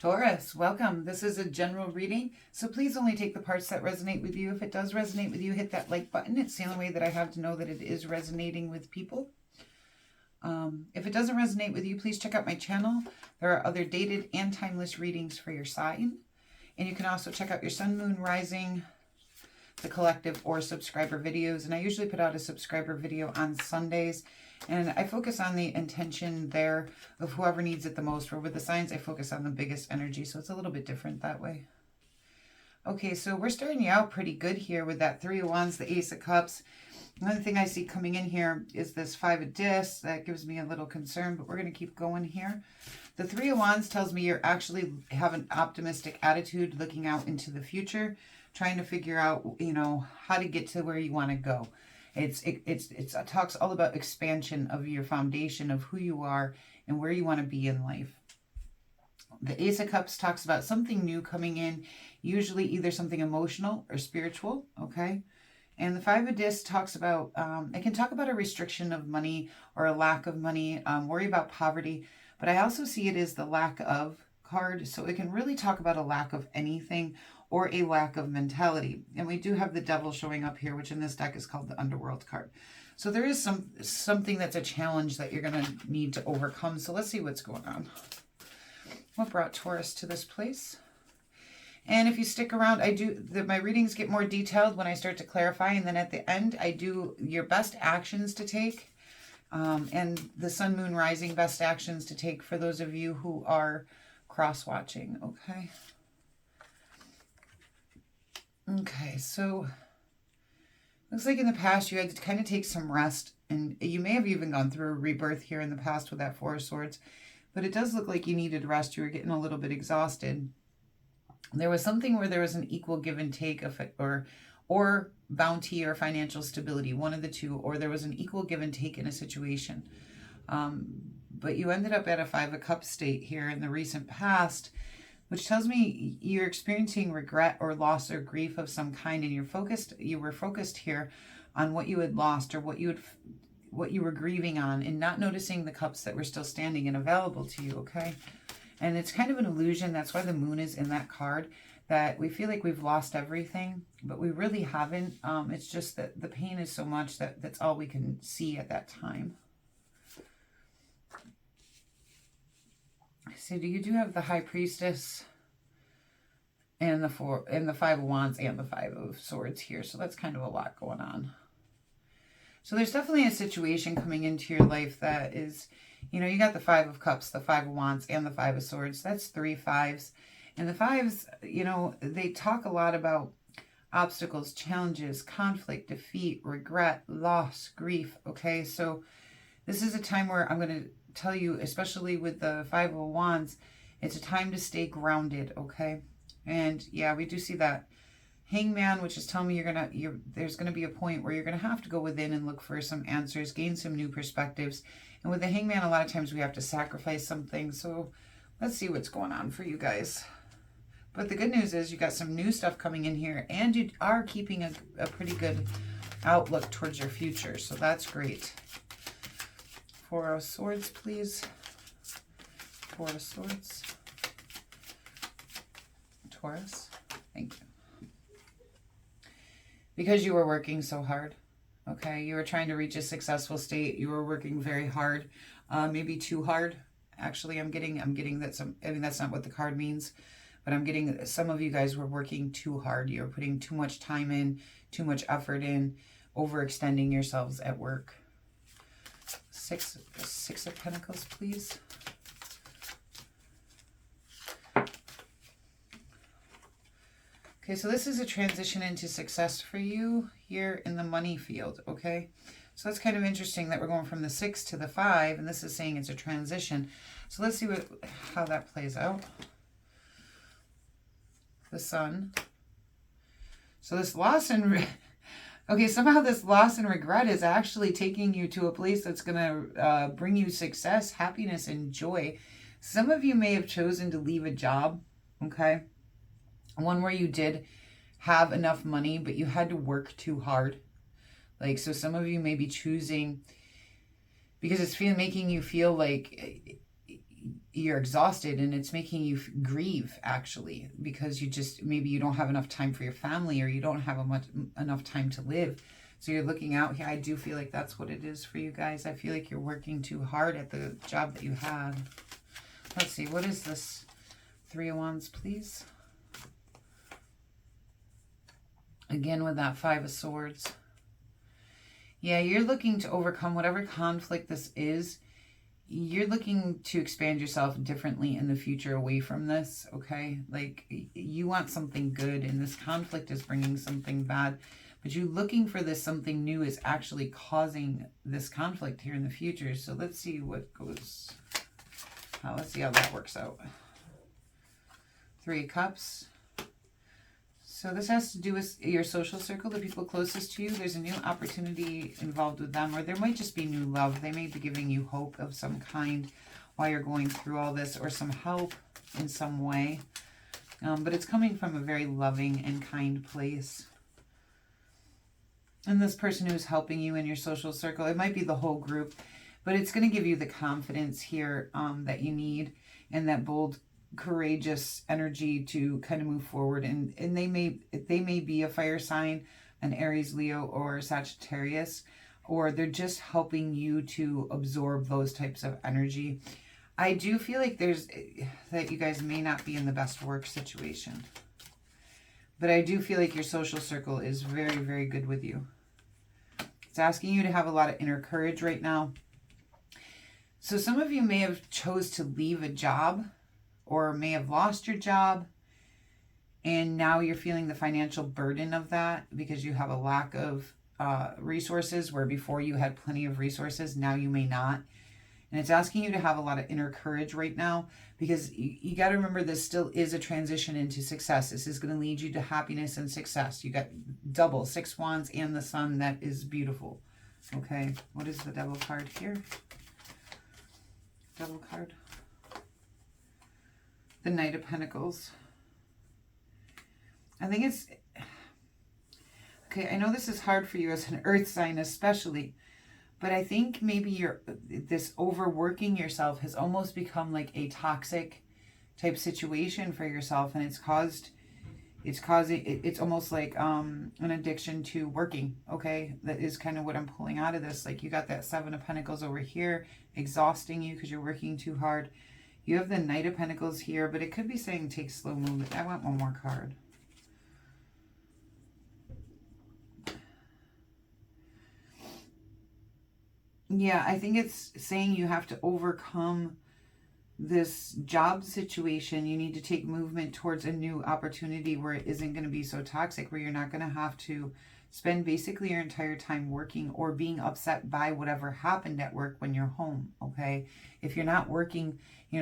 Taurus, welcome. This is a general reading, so please only take the parts that resonate with you. If it does resonate with you, hit that like button. It's the only way that I have to know that it is resonating with people. If it doesn't resonate with you, please check out my channel. There are other dated and timeless readings for your sign. And you can also check out your sun, moon, rising, the collective, or subscriber videos. And I usually put out a subscriber video on Sundays. And I focus on the intention there of whoever needs it the most. Where with the signs, I focus on the biggest energy. So it's a little bit different that way. Okay, so we're starting you out pretty good here with that Three of Wands, the Ace of Cups. Another thing I see coming in here is this Five of Discs. That gives me a little concern, but we're going to keep going here. The Three of Wands tells me you're actually have an optimistic attitude, looking out into the future, trying to figure out, how to get to where you want to go. It talks all about expansion of your foundation of who you are and where you want to be in life. The Ace of Cups talks about something new coming in, usually either something emotional or spiritual, okay? And the Five of Discs talks about, it can talk about a restriction of money or a lack of money, worry about poverty, but I also see it as the lack of card, so it can really talk about a lack of anything or a lack of mentality. And we do have the Devil showing up here, which in this deck is called the Underworld card. So there is something that's a challenge that you're going to need to overcome. So let's see what's going on. What brought Taurus to this place? And if you stick around, my readings get more detailed when I start to clarify. And then at the end, I do your best actions to take. And the Sun, Moon, Rising best actions to take for those of you who are cross-watching, okay? Okay, so looks like in the past you had to kind of take some rest, and you may have even gone through a rebirth here in the past with that Four of Swords, but it does look like you needed rest. You were getting a little bit exhausted. There was something where there was an equal give and take of it, or bounty or financial stability, one of the two, or there was an equal give and take in a situation. But you ended up at a Five of Cups state here in the recent past, which tells me you're experiencing regret or loss or grief of some kind, and you were focused here on what you had lost or what you were grieving on, and not noticing the cups that were still standing and available to you, okay? And it's kind of an illusion. That's why the moon is in that card, that we feel like we've lost everything, but we really haven't. It's just that the pain is so much that that's all we can see at that time. So you do have the High Priestess and the Five of Wands and the Five of Swords here. So that's kind of a lot going on. So there's definitely a situation coming into your life that is, you got the Five of Cups, the Five of Wands, and the Five of Swords. That's three fives. And the fives, they talk a lot about obstacles, challenges, conflict, defeat, regret, loss, grief, okay? So this is a time where I'm going to tell you, especially with the Five of Wands, it's a time to stay grounded, okay? And yeah, we do see that Hangman, which is telling me there's going to be a point where you're going to have to go within and look for some answers, gain some new perspectives. And with the Hangman, a lot of times we have to sacrifice something. So let's see what's going on for you guys. But the good news is you got some new stuff coming in here, and you are keeping a pretty good outlook towards your future. So that's great. Four of Swords, please. Four of Swords. Taurus. Thank you. Because you were working so hard, okay? You were trying to reach a successful state. You were working very hard, maybe too hard. Actually, I'm getting that that's not what the card means, but I'm getting that some of you guys were working too hard. You were putting too much time in, too much effort in, overextending yourselves at work. Six of Pentacles, please. Okay, so this is a transition into success for you here in the money field, okay? So that's kind of interesting that we're going from the 6 to the 5, and this is saying it's a transition. So let's see how that plays out. The Sun. So this loss and... Okay, somehow this loss and regret is actually taking you to a place that's going to bring you success, happiness, and joy. Some of you may have chosen to leave a job, okay? One where you did have enough money, but you had to work too hard. Like, so some of you may be choosing, because it's making you feel like you're exhausted, and it's making you grieve, actually, because maybe you don't have enough time for your family, or you don't have enough time to live. So you're looking out here. I do feel like that's what it is for you guys. I feel like you're working too hard at the job that you had. Let's see, what is this? 3 of Wands, please. Again with that 5 of Swords. Yeah, you're looking to overcome whatever conflict this is. You're looking to expand yourself differently in the future away from this, okay? Like, you want something good, and this conflict is bringing something bad. But you looking for this something new is actually causing this conflict here in the future. So let's see what goes... let's see how that works out. 3 of Cups. So this has to do with your social circle, the people closest to you. There's a new opportunity involved with them, or there might just be new love. They may be giving you hope of some kind while you're going through all this, or some help in some way. But it's coming from a very loving and kind place. And this person who's helping you in your social circle, it might be the whole group, but it's going to give you the confidence here that you need, and that bold, courageous energy to kind of move forward. And they may be a fire sign, an Aries, Leo, or Sagittarius, or they're just helping you to absorb those types of energy. I do feel like that you guys may not be in the best work situation, but I do feel like your social circle is very, very good with you. It's asking you to have a lot of inner courage right now. So some of you may have chose to leave a job, or may have lost your job, and now you're feeling the financial burden of that because you have a lack of resources, where before you had plenty of resources, now you may not. And it's asking you to have a lot of inner courage right now, because you got to remember, this still is a transition into success. This is going to lead you to happiness and success. You got double 6 Wands and the Sun. That is beautiful. Okay, what is the Devil card here? Devil card. The Knight of Pentacles. I think it's... Okay, I know this is hard for you as an earth sign especially, but I think maybe this overworking yourself has almost become like a toxic type situation for yourself, and it's almost like an addiction to working, okay? That is kind of what I'm pulling out of this. Like, you got that 7 of Pentacles over here, exhausting you because you're working too hard. You have the Knight of Pentacles here, but it could be saying take slow movement. I want one more card. Yeah, I think it's saying you have to overcome this job situation. You need to take movement towards a new opportunity where it isn't going to be so toxic, where you're not going to have to spend basically your entire time working or being upset by whatever happened at work when you're home, okay? If you're not working,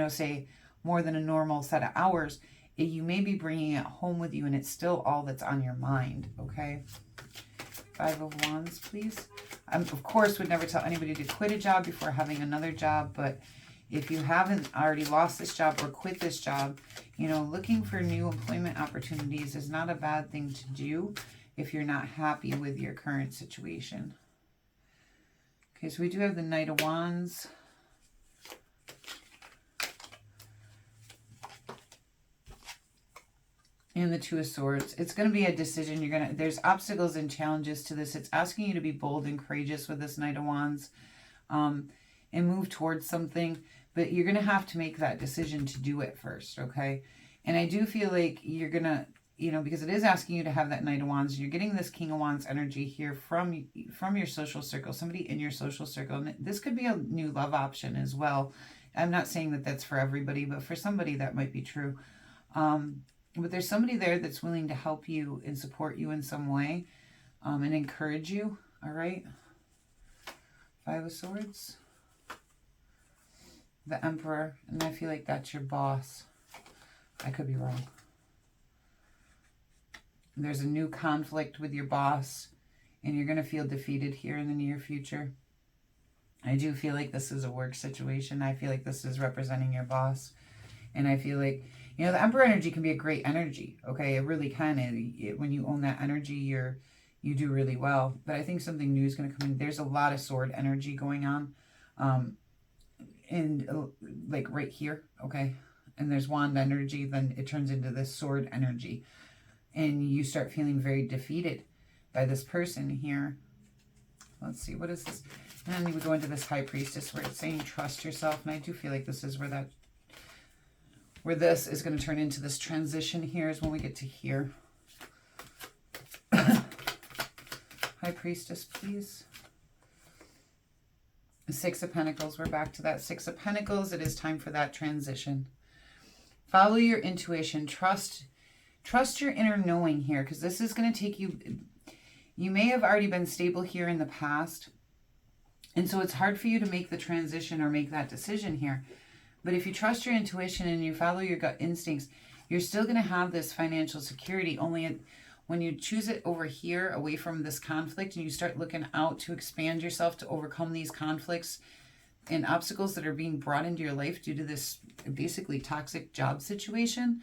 say more than a normal set of hours, you may be bringing it home with you, and it's still all that's on your mind, okay? 5 of Wands, please. Of course, would never tell anybody to quit a job before having another job, but if you haven't already lost this job or quit this job, looking for new employment opportunities is not a bad thing to do if you're not happy with your current situation. Okay, so we do have the Knight of Wands. And the 2 of Swords. It's going to be a decision. There's obstacles and challenges to this. It's asking you to be bold and courageous with this Knight of Wands, and move towards something. But you're going to have to make that decision to do it first, okay? And I do feel like you're going to, because it is asking you to have that Knight of Wands. You're getting this King of Wands energy here from your social circle, somebody in your social circle. And this could be a new love option as well. I'm not saying that that's for everybody, but for somebody that might be true. But there's somebody there that's willing to help you and support you in some way, and encourage you, all right? 5 of Swords. The Emperor, and I feel like that's your boss. I could be wrong. There's a new conflict with your boss, and you're going to feel defeated here in the near future. I do feel like this is a work situation. I feel like this is representing your boss, and I feel like... the Emperor energy can be a great energy, okay? It really can. When you own that energy, you do really well. But I think something new is going to come in. There's a lot of sword energy going on. and like right here, okay? And there's wand energy, then it turns into this sword energy. And you start feeling very defeated by this person here. Let's see, what is this? And then we go into this High Priestess where it's saying trust yourself. And I do feel like this is where this is going to turn into this transition here is when we get to here. High Priestess, please. Six of Pentacles. We're back to that Six of Pentacles. It is time for that transition. Follow your intuition. Trust your inner knowing here, because this is going to take you... You may have already been stable here in the past, and so it's hard for you to make the transition or make that decision here. But if you trust your intuition and you follow your gut instincts, you're still going to have this financial security. Only when you choose it over here, away from this conflict, and you start looking out to expand yourself to overcome these conflicts and obstacles that are being brought into your life due to this basically toxic job situation,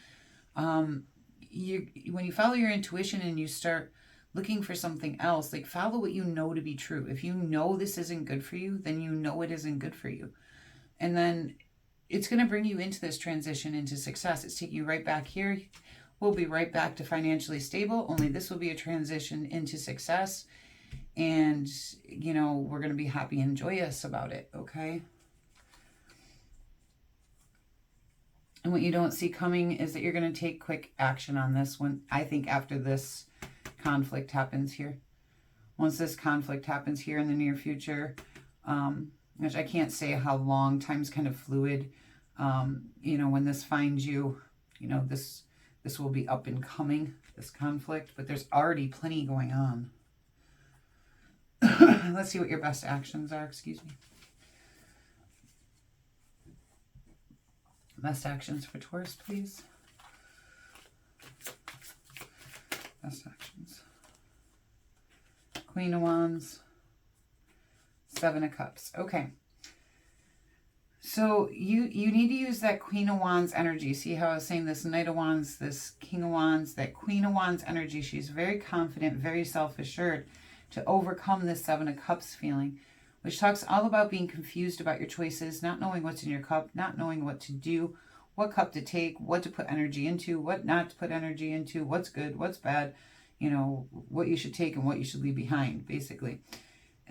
when you follow your intuition and you start looking for something else, like follow what you know to be true. If you know this isn't good for you, then you know it isn't good for you. And then it's going to bring you into this transition into success. It's taking you right back here. We'll be right back to financially stable, only this will be a transition into success. And, you know, we're going to be happy and joyous about it, okay? And what you don't see coming is that you're going to take quick action on this one. I think after this conflict happens here. Once this conflict happens here in the near future, which I can't say how long, time's kind of fluid. You know, when this finds you, you know, this will be up and coming, this conflict, but there's already plenty going on. Let's see what your best actions are, excuse me. Best actions for Taurus, please. Best actions. Queen of Wands. Seven of Cups. Okay. So you need to use that Queen of Wands energy. See how I was saying this Knight of Wands, this King of Wands, that Queen of Wands energy. She's very confident, very self-assured to overcome this Seven of Cups feeling, which talks all about being confused about your choices, not knowing what's in your cup, not knowing what to do, what cup to take, what to put energy into, what not to put energy into, what's good, what's bad, you know, what you should take and what you should leave behind, basically.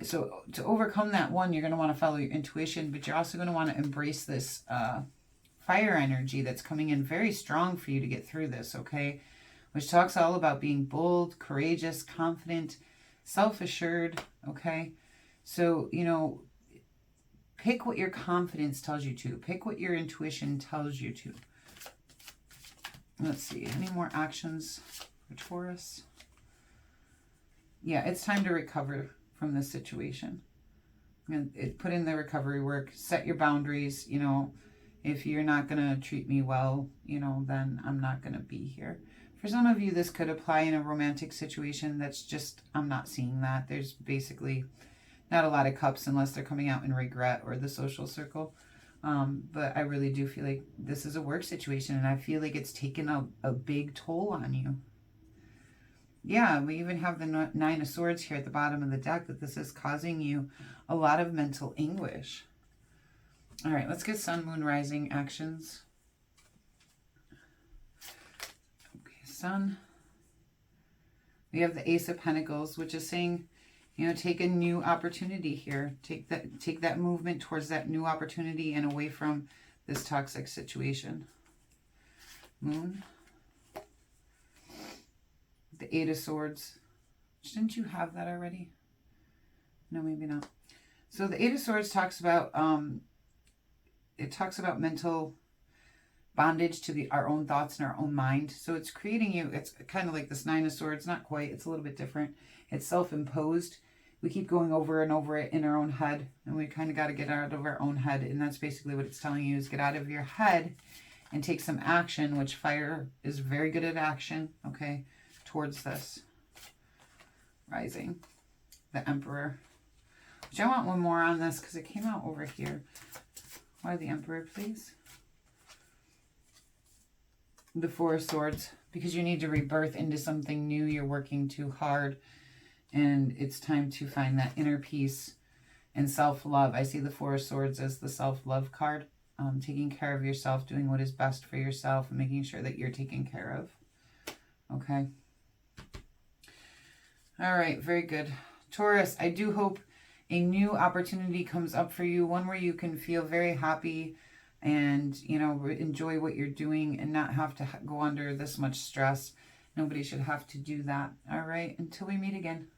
So to overcome that one, you're going to want to follow your intuition, but you're also going to want to embrace this fire energy that's coming in very strong for you to get through this, okay? Which talks all about being bold, courageous, confident, self-assured, okay? So, you know, pick what your confidence tells you to. Pick what your intuition tells you to. Let's see. Any more actions for Taurus? Yeah, it's time to recover from this situation. And put in the recovery work. Set your boundaries. You know, if you're not going to treat me well, you know, then I'm not going to be here. For some of you, this could apply in a romantic situation. That's just, I'm not seeing that. There's basically not a lot of cups unless they're coming out in regret or the social circle. But I really do feel like this is a work situation, and I feel like it's taken a big toll on you. Yeah, we even have the Nine of Swords here at the bottom of the deck, that this is causing you a lot of mental anguish. All right, let's get Sun, Moon, Rising actions. Okay, Sun. We have the Ace of Pentacles, which is saying, you know, take a new opportunity here. Take that movement towards that new opportunity and away from this toxic situation. Moon. The Eight of Swords. Didn't you have that already? No, maybe not. So the Eight of Swords talks about mental bondage to our own thoughts and our own mind. So it's creating you, it's kind of like this Nine of Swords, not quite, it's a little bit different. It's self-imposed. We keep going over and over it in our own head, and we kind of got to get out of our own head, and that's basically what it's telling you, is get out of your head and take some action, which fire is very good at action, okay, towards this. Rising, the Emperor. Which I want one more on this because it came out over here. Why the Emperor, please? The Four of Swords, because you need to rebirth into something new. You're working too hard, and it's time to find that inner peace And self-love. I see the Four of Swords as the self-love card. Taking care of yourself, doing what is best for yourself, and making sure that you're taken care of. Okay. All right, very good. Taurus, I do hope a new opportunity comes up for you, one where you can feel very happy and, you know, enjoy what you're doing and not have to go under this much stress. Nobody should have to do that. All right, until we meet again.